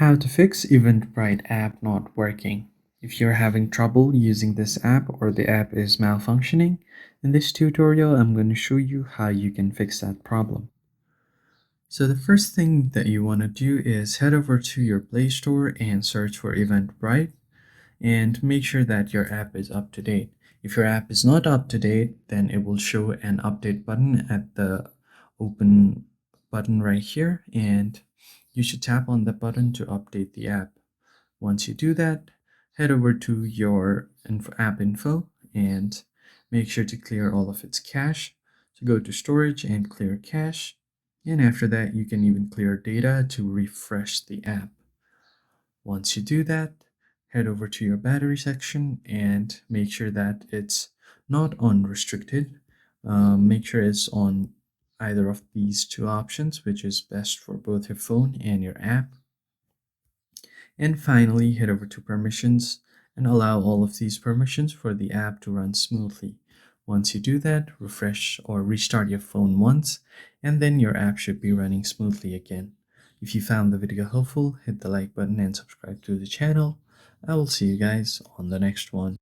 How to fix Eventbrite app not working. If you're having trouble using this app or the app is malfunctioning, in this tutorial I'm going to show you how you can fix that problem. So the first thing that you want to do is head over to your Play Store and search for Eventbrite and make sure that your app is up to date. If your app is not up to date, then it will show an update button at the open button right here, and you should tap on the button to update the app. Once you do that, head over to your app info and make sure to clear all of its cache. So go to storage and clear cache. And after that, you can even clear data to refresh the app. Once you do that, head over to your battery section and make sure that it's not unrestricted. Make sure it's on either of these two options, which is best for both your phone and your app. And finally, head over to permissions and allow all of these permissions for the app to run smoothly. Once you do that, refresh or restart your phone once, and then your app should be running smoothly again. If you found the video helpful, hit the like button and subscribe to the channel. I will see you guys on the next one.